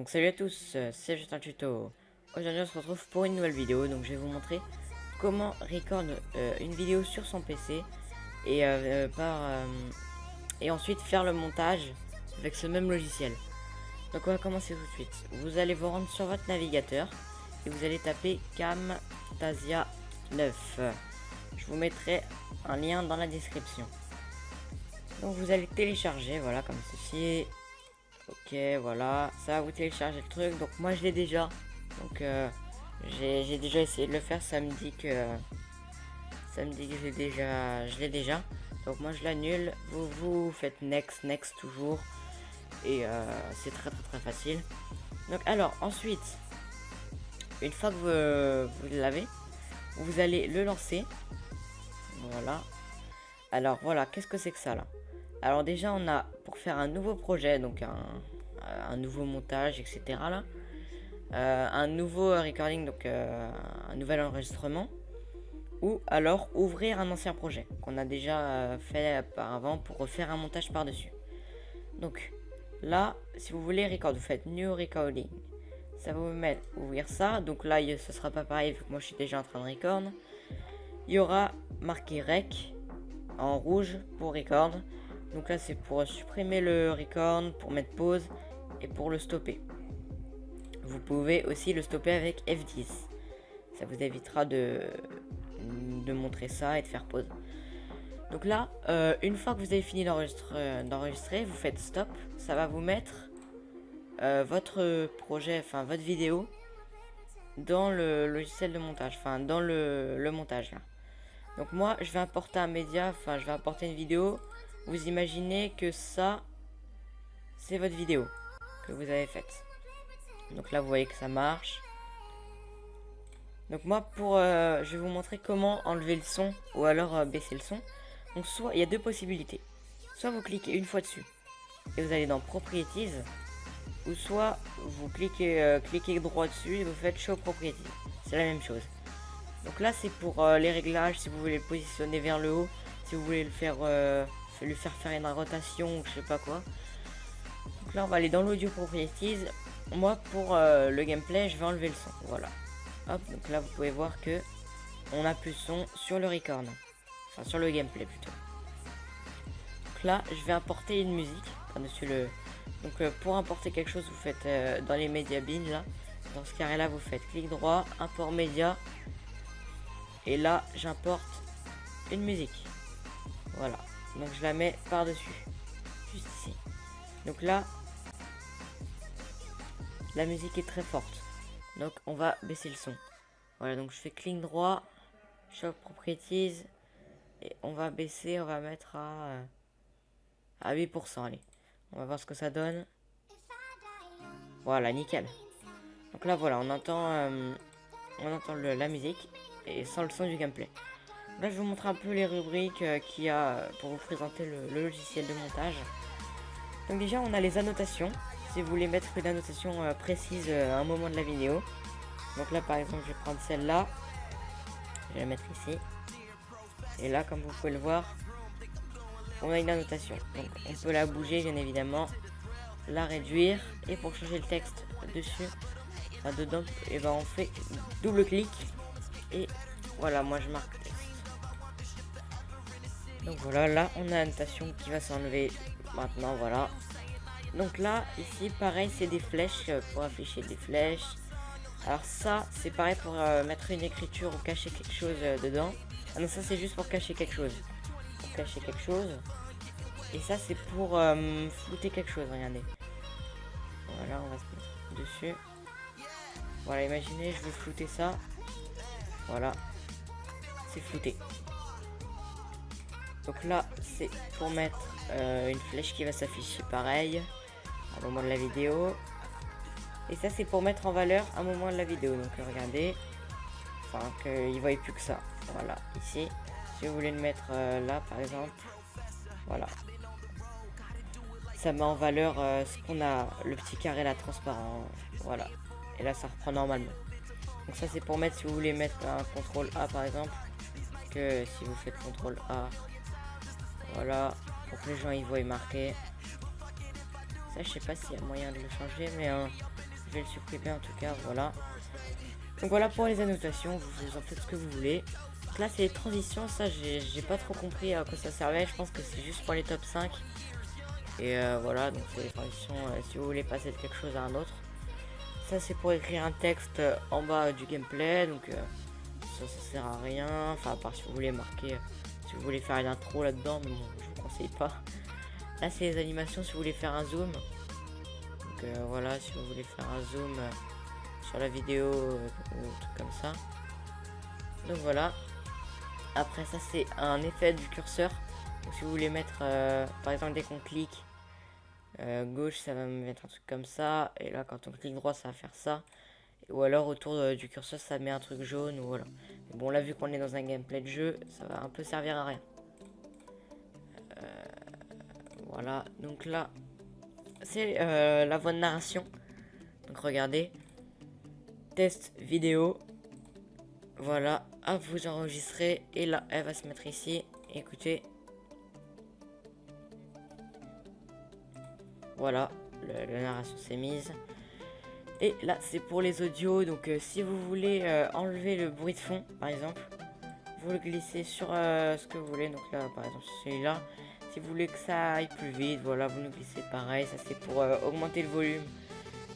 Donc salut à tous, c'est juste un tuto. Aujourd'hui on se retrouve pour une nouvelle vidéo. Donc je vais vous montrer comment record une vidéo sur son PC et, et ensuite faire le montage avec ce même logiciel. Donc on va commencer tout de suite. Vous allez vous rendre sur votre navigateur et vous allez taper Camtasia 9. Je vous mettrai un lien dans la description. Donc vous allez télécharger, voilà, comme ceci. Ok, voilà, ça va vous télécharger le truc. Donc moi je l'ai déjà. Donc j'ai déjà essayé de le faire. Ça me dit que je l'ai déjà. Donc moi je l'annule. Vous faites next, next toujours. Et c'est très facile. Donc alors ensuite, une fois que vous l'avez, vous allez le lancer. Voilà. Alors voilà, qu'est-ce que c'est que ça là? Alors déjà on a pour faire un nouveau projet, donc un nouveau montage, etc. là, un nouveau recording, donc un nouvel enregistrement, ou alors ouvrir un ancien projet qu'on a déjà fait auparavant pour refaire un montage par-dessus. Donc là, si vous voulez record, vous faites New Recording. Ça va vous mettre ouvrir ça. Donc là, ce sera pas pareil vu que moi je suis déjà en train de record. Il y aura marqué Rec en rouge pour record. Donc là c'est pour supprimer le record, pour mettre pause et pour le stopper. Vous pouvez aussi le stopper avec F10. Ça vous évitera de montrer ça et de faire pause. Donc là, une fois que vous avez fini d'enregistrer, vous faites stop. Ça va vous mettre votre projet, enfin votre vidéo dans le logiciel de montage, enfin dans le montage là. Donc moi je vais importer un média, enfin je vais importer une vidéo. Vous imaginez que ça, c'est votre vidéo que vous avez faite. Donc là, vous voyez que ça marche. Donc moi, je vais vous montrer comment enlever le son ou alors baisser le son. Donc soit, il y a deux possibilités. Soit vous cliquez une fois dessus et vous allez dans Properties. Ou soit vous cliquez droit dessus et vous faites Show Properties. C'est la même chose. Donc là, c'est pour les réglages, si vous voulez le positionner vers le haut. Si vous voulez le faire... lui faire une rotation ou je sais pas quoi. Donc là on va aller dans l'audio properties. Moi pour le gameplay je vais enlever le son. Voilà. Hop, donc là vous pouvez voir que on a plus de son sur le record. Enfin sur le gameplay plutôt. Donc là je vais importer une musique par-dessus le. Donc pour importer quelque chose vous faites dans les médias bin là. Dans ce carré là vous faites clic droit, import média. Et là j'importe une musique. Voilà. Donc je la mets par-dessus, juste ici. Donc là, la musique est très forte. Donc on va baisser le son. Voilà, donc je fais clic droit, Show Properties, et on va baisser, on va mettre à 8%, allez. On va voir ce que ça donne. Voilà, nickel. Donc là voilà, on entend la musique, et sans le son du gameplay. Là je vais vous montrer un peu les rubriques qu'il y a pour vous présenter le logiciel de montage. Donc déjà on a les annotations, si vous voulez mettre une annotation précise à un moment de la vidéo. Donc là par exemple je vais prendre celle-là, je vais la mettre ici. Et là comme vous pouvez le voir, on a une annotation. Donc on peut la bouger bien évidemment, la réduire, et pour changer le texte dessus, enfin dedans, et ben on fait double clic et voilà, moi je marque. Donc voilà, là on a l'annotation qui va s'enlever maintenant, voilà. Donc là, ici pareil, c'est des flèches pour afficher des flèches. Alors ça, c'est pareil pour mettre une écriture ou cacher quelque chose dedans. Ah non, ça c'est juste pour cacher quelque chose. Pour cacher quelque chose. Et ça c'est pour flouter quelque chose, regardez. Voilà, on va se mettre dessus. Voilà, imaginez, je veux flouter ça. Voilà, c'est flouté. Donc là c'est pour mettre une flèche qui va s'afficher pareil à un moment de la vidéo. Et ça c'est pour mettre en valeur un moment de la vidéo. Donc regardez, enfin qu'il ne voyait plus que ça. Voilà, ici. Si vous voulez le mettre là par exemple, voilà. Ça met en valeur ce qu'on a, le petit carré là transparent. Voilà. Et là ça reprend normalement. Donc ça c'est pour mettre, si vous voulez mettre un CTRL A par exemple, que si vous faites CTRL A, voilà, pour que les gens y voient marqué. Ça je sais pas s'il y a moyen de le changer, mais je vais le supprimer en tout cas, voilà. Donc voilà pour les annotations, vous en faites ce que vous voulez. Donc là c'est les transitions, ça j'ai pas trop compris à quoi ça servait, je pense que c'est juste pour les top 5. Et voilà, donc c'est les transitions si vous voulez passer de quelque chose à un autre. Ça c'est pour écrire un texte en bas du gameplay, donc ça sert à rien, enfin à part si vous voulez marquer, si vous voulez faire une intro là-dedans, mais bon je vous conseille pas. Là c'est les animations si vous voulez faire un zoom. Donc voilà, si vous voulez faire un zoom sur la vidéo ou un truc comme ça. Donc voilà. Après ça c'est un effet du curseur. Donc si vous voulez mettre par exemple dès qu'on clique gauche ça va me mettre un truc comme ça. Et là quand on clique droit ça va faire ça. Ou alors autour du curseur ça met un truc jaune ou voilà. Mais bon là vu qu'on est dans un gameplay de jeu ça va un peu servir à rien. Voilà, donc là c'est la voix de narration. Donc regardez. Test vidéo. Voilà, à vous enregistrer. Et là elle va se mettre ici. Écoutez. Voilà, la narration s'est mise. Et là c'est pour les audios. Donc si vous voulez enlever le bruit de fond par exemple, vous le glissez sur ce que vous voulez. Donc là par exemple celui-là. Si vous voulez que ça aille plus vite, voilà, vous le glissez pareil. Ça c'est pour augmenter le volume.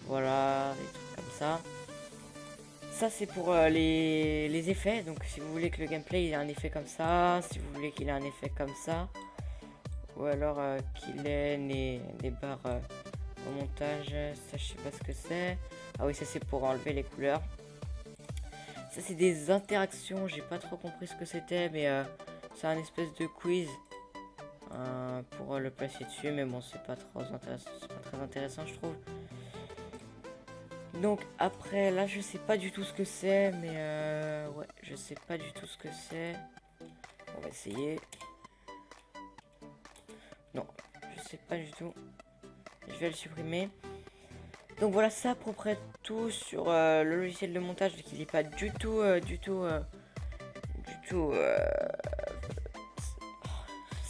Voilà, des trucs comme ça. Ça c'est pour les effets. Donc si vous voulez que le gameplay il ait un effet comme ça, si vous voulez qu'il ait un effet comme ça, ou alors qu'il ait des barres au montage, ça je sais pas ce que c'est. Ah oui, ça c'est pour enlever les couleurs. Ça c'est des interactions, j'ai pas trop compris ce que c'était, mais c'est un espèce de quiz pour le placer dessus, mais bon c'est pas trop intéressant, c'est pas très intéressant je trouve. Donc après là je sais pas du tout ce que c'est, mais ouais je sais pas du tout ce que c'est. On va essayer. Non, je sais pas du tout. Je vais le supprimer. Donc voilà, ça à peu près tout sur le logiciel de montage, vu qu'il n'est pas du tout je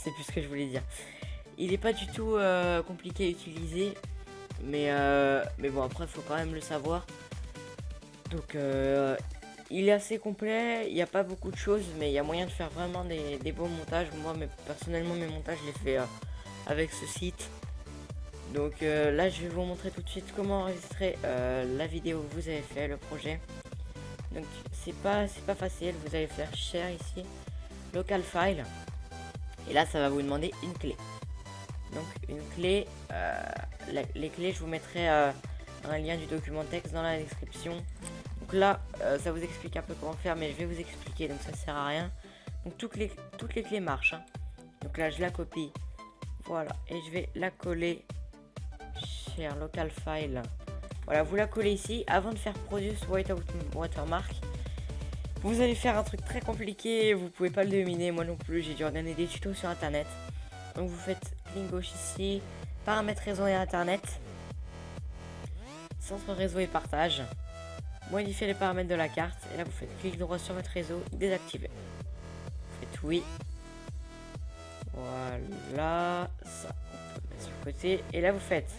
sais plus ce que je voulais dire. Il est pas du tout compliqué à utiliser, mais bon après il faut quand même le savoir. Donc il est assez complet, il n'y a pas beaucoup de choses, mais il y a moyen de faire vraiment des beaux montages. Moi personnellement mes montages je les fais avec ce site. Donc là je vais vous montrer tout de suite comment enregistrer la vidéo que vous avez fait, le projet. Donc c'est pas facile, vous allez faire share ici, local file. Et là ça va vous demander une clé. Donc une clé, les clés je vous mettrai un lien du document texte dans la description. Donc là ça vous explique un peu comment faire, mais je vais vous expliquer, donc ça sert à rien. Donc toutes les clés marchent hein. Donc là je la copie, voilà, et je vais la coller. Share local file. Voilà, vous la collez ici. Avant de faire produce whiteout watermark, vous allez faire un truc très compliqué. Vous pouvez pas le deviner, moi non plus. J'ai dû regarder des tutos sur internet. Donc vous faites clic gauche ici, paramètres réseau et internet, centre réseau et partage, modifier les paramètres de la carte. Et là vous faites clic droit sur votre réseau, désactiver. Vous faites oui. Voilà, ça on peut mettre sur le côté. Et là vous faites,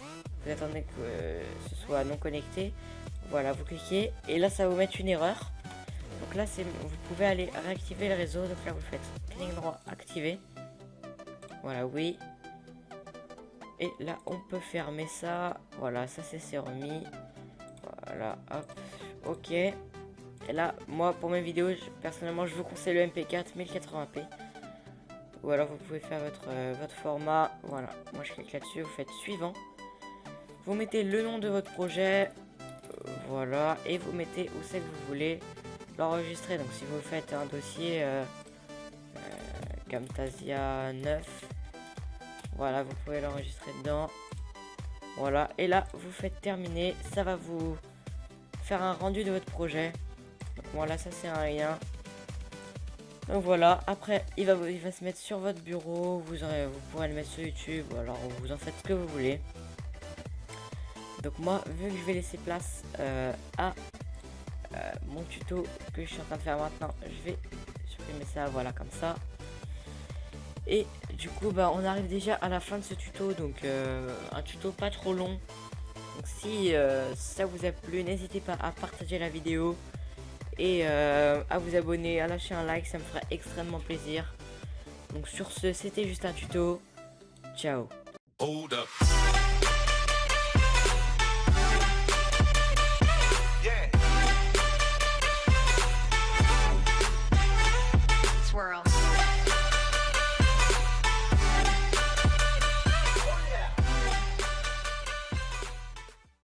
vous attendez que ce soit non connecté. Voilà, vous cliquez et là ça va vous mettre une erreur. Donc là vous pouvez aller réactiver le réseau. Donc là vous faites clic droit, activer. Voilà, oui. Et là on peut fermer ça. Voilà, ça c'est remis. Voilà, hop, ok. Et là moi pour mes vidéos personnellement je vous conseille le MP4 1080p. Ou alors vous pouvez faire votre format. Voilà, moi je clique là-dessus, vous faites suivant. Vous mettez le nom de votre projet. Voilà, et vous mettez où c'est que vous voulez l'enregistrer. Donc si vous faites un dossier Camtasia 9, voilà, vous pouvez l'enregistrer dedans. Voilà, et là vous faites terminer. Ça va vous faire un rendu de votre projet. Donc voilà, ça c'est un lien. Donc voilà, après il va se mettre sur votre bureau, vous pourrez le mettre sur YouTube, ou alors vous en faites ce que vous voulez. Donc moi, vu que je vais laisser place à mon tuto que je suis en train de faire maintenant, je vais supprimer ça, voilà, comme ça. Et du coup, bah, on arrive déjà à la fin de ce tuto, donc un tuto pas trop long. Donc si ça vous a plu, n'hésitez pas à partager la vidéo et à vous abonner, à lâcher un like, ça me fera extrêmement plaisir. Donc sur ce, c'était juste un tuto. Ciao. Hold up.